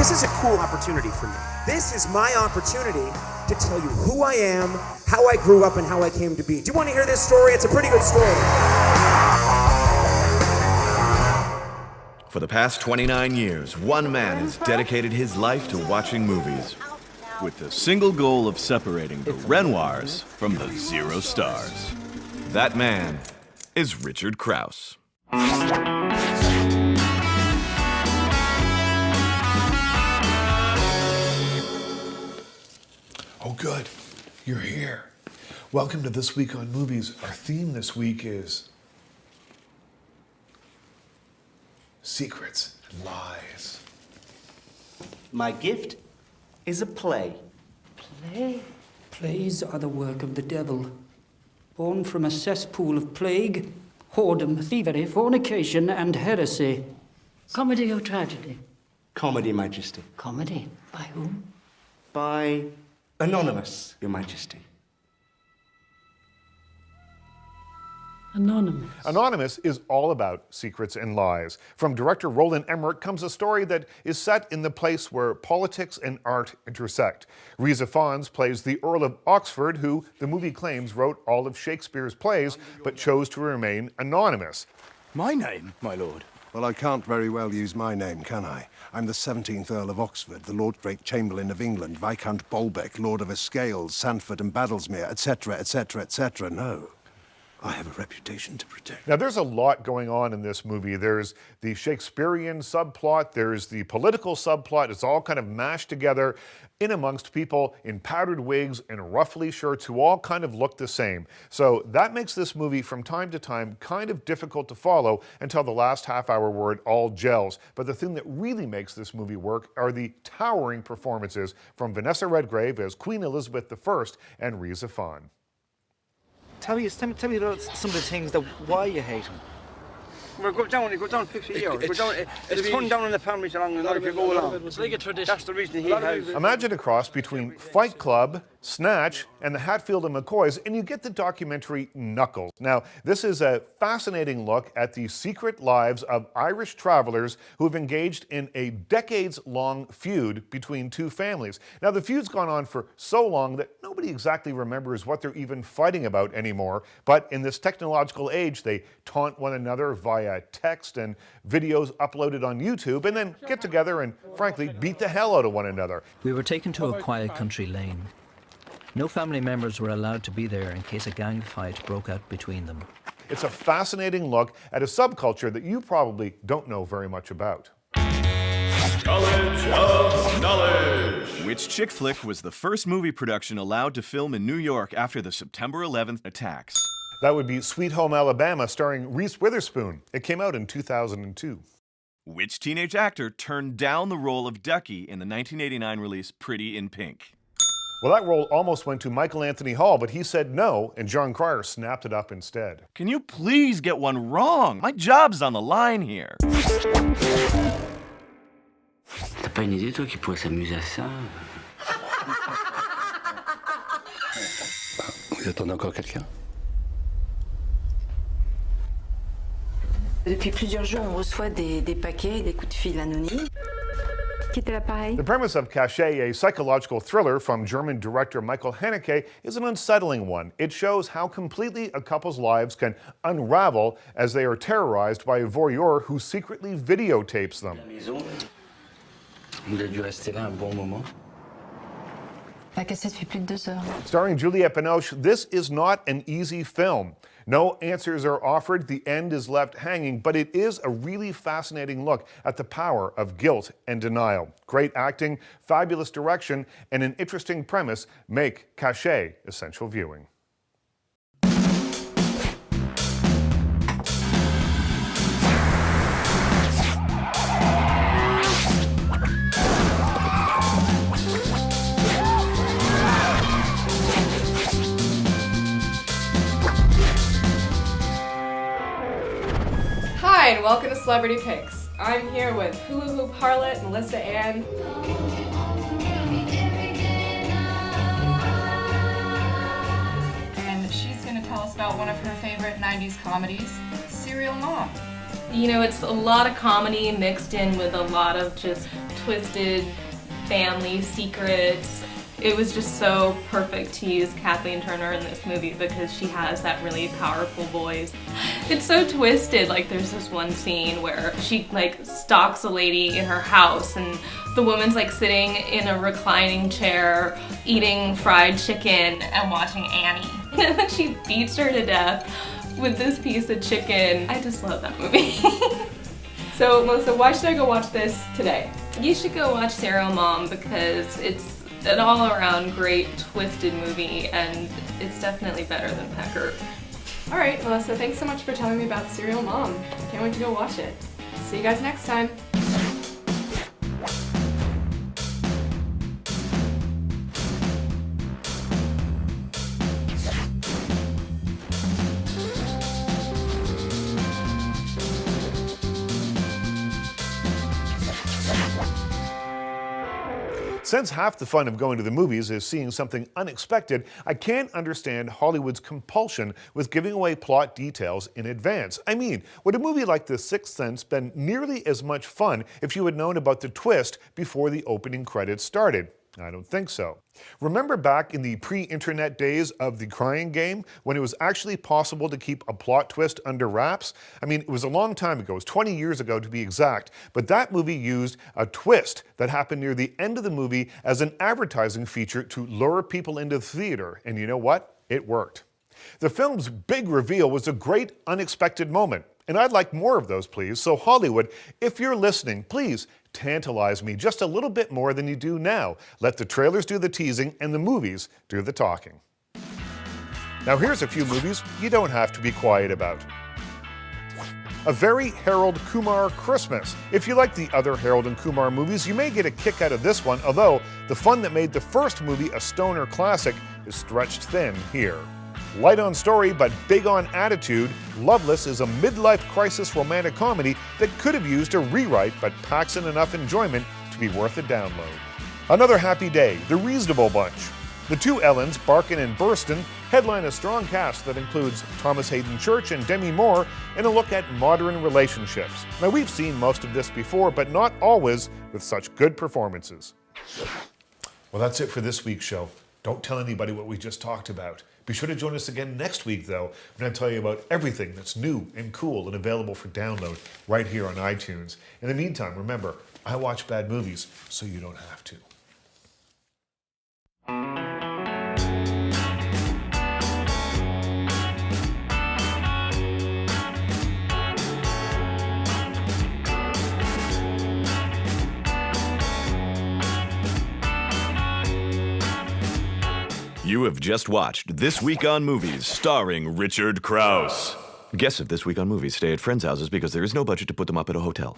This is a cool opportunity for me. This is my opportunity to tell you who I am, how I grew up, and how I came to be. Do you want to hear this story? It's a pretty good story. For the past 29 years, one man has dedicated his life to watching movies, with the single goal of separating the Renoirs from the Zero Stars. That man is Richard Crouse. Oh, good. You're here. Welcome to This Week on Movies. Our theme this week is secrets and lies. My gift is a play. Play? Plays are the work of the devil. Born from a cesspool of plague, whoredom, thievery, fornication, and heresy. Comedy or tragedy? Comedy, Majesty. Comedy? By whom? By Anonymous, Your Majesty. Anonymous. Anonymous is all about secrets and lies. From director Roland Emmerich comes a story that is set in the place where politics and art intersect. Reza Fons plays the Earl of Oxford, who the movie claims wrote all of Shakespeare's plays, but chose to remain anonymous. My name, my lord? Well, I can't very well use my name, can I? I'm the 17th Earl of Oxford, the Lord Great Chamberlain of England, Viscount Bolbec, Lord of Escales, Sandford and Badlesmere, etc., etc., etc. No. I have a reputation to protect. Now, there's a lot going on in this movie. There's the Shakespearean subplot, there's the political subplot. It's all kind of mashed together in amongst people in powdered wigs and ruffly shirts who all kind of look the same. So that makes this movie from time to time kind of difficult to follow until the last half hour where it all gels. But the thing that really makes this movie work are the towering performances from Vanessa Redgrave as Queen Elizabeth I and Reza Fons. Tell me some of the things that why you hate him. Well, go down 50 years. It's turned down in the family so long, and if you go along. It's like a tradition. That's the reason he has. Imagine a cross between Fight Club, Snatch, and the Hatfield and McCoys, and you get the documentary Knuckles. Now, this is a fascinating look at the secret lives of Irish travelers who have engaged in a decades-long feud between two families. Now, the feud's gone on for so long that nobody exactly remembers what they're even fighting about anymore, but in this technological age, they taunt one another via text and videos uploaded on YouTube, and then get together and, frankly, beat the hell out of one another. We were taken to a quiet country lane. No family members were allowed to be there in case a gang fight broke out between them. It's a fascinating look at a subculture that you probably don't know very much about. College of Knowledge. Which chick flick was the first movie production allowed to film in New York after the September 11th attacks? That would be Sweet Home Alabama, starring Reese Witherspoon. It came out in 2002. Which teenage actor turned down the role of Ducky in the 1989 release Pretty in Pink? Well, that role almost went to Michael Anthony Hall, but he said no, and John Cryer snapped it up instead. Can you please get one wrong? My job's on the line here. T'as pas une idée, toi, qui pourrait s'amuser à ça? Vous attendez encore quelqu'un? Depuis plusieurs jours, on reçoit des paquets, des coups de fil anonymes. Quittez l'appareil. The premise of Cachet, a psychological thriller from German director Michael Haneke, is an unsettling one. It shows how completely a couple's lives can unravel as they are terrorized by a voyeur who secretly videotapes them. Il a dû rester là un bon moment. La cassette fait plus de 2 heures. Starring Juliette Binoche, this is not an easy film. No answers are offered, the end is left hanging, but it is a really fascinating look at the power of guilt and denial. Great acting, fabulous direction, and an interesting premise make Cachet essential viewing. Hi, and welcome to Celebrity Picks. I'm here with hula hoop harlot Melissa Ann. And she's going to tell us about one of her favorite 90s comedies, Serial Mom. You know, it's a lot of comedy mixed in with a lot of just twisted family secrets. It was just so perfect to use Kathleen Turner in this movie because she has that really powerful voice. It's so twisted. Like, there's this one scene where she like stalks a lady in her house and the woman's like sitting in a reclining chair eating fried chicken and watching Annie. And then she beats her to death with this piece of chicken. I just love that movie. So, Melissa, why should I go watch this today? You should go watch Serial Mom because it's an all-around great twisted movie and it's definitely better than Pecker. All right, Melissa, thanks so much for telling me about Serial Mom. Can't wait to go watch it. See you guys next time. Since half the fun of going to the movies is seeing something unexpected, I can't understand Hollywood's compulsion with giving away plot details in advance. I mean, would a movie like The Sixth Sense been nearly as much fun if you had known about the twist before the opening credits started? I don't think so. Remember back in the pre-internet days of The Crying Game, when it was actually possible to keep a plot twist under wraps? I mean, it was a long time ago, it was 20 years ago to be exact, but that movie used a twist that happened near the end of the movie as an advertising feature to lure people into the theater, and you know what? It worked. The film's big reveal was a great unexpected moment, and I'd like more of those, please. So Hollywood, if you're listening, please tantalize me just a little bit more than you do now. Let the trailers do the teasing and the movies do the talking. Now here's a few movies you don't have to be quiet about. A very Harold Kumar Christmas. If you like the other Harold and Kumar movies, you may get a kick out of this one, although the fun that made the first movie a stoner classic is stretched thin here. Light on story, but big on attitude, Loveless is a midlife crisis romantic comedy that could have used a rewrite, but packs in enough enjoyment to be worth a download. Another Happy Day, The Reasonable Bunch. The two Ellens, Barkin and Burstyn, headline a strong cast that includes Thomas Hayden Church and Demi Moore in a look at modern relationships. Now, we've seen most of this before, but not always with such good performances. Well, that's it for this week's show. Don't tell anybody what we just talked about. Be sure to join us again next week, though, when I tell you about everything that's new and cool and available for download right here on iTunes. In the meantime, remember, I watch bad movies so you don't have to. You have just watched This Week on Movies, starring Richard Crouse. Guests of This Week on Movies stay at friends' houses because there is no budget to put them up at a hotel.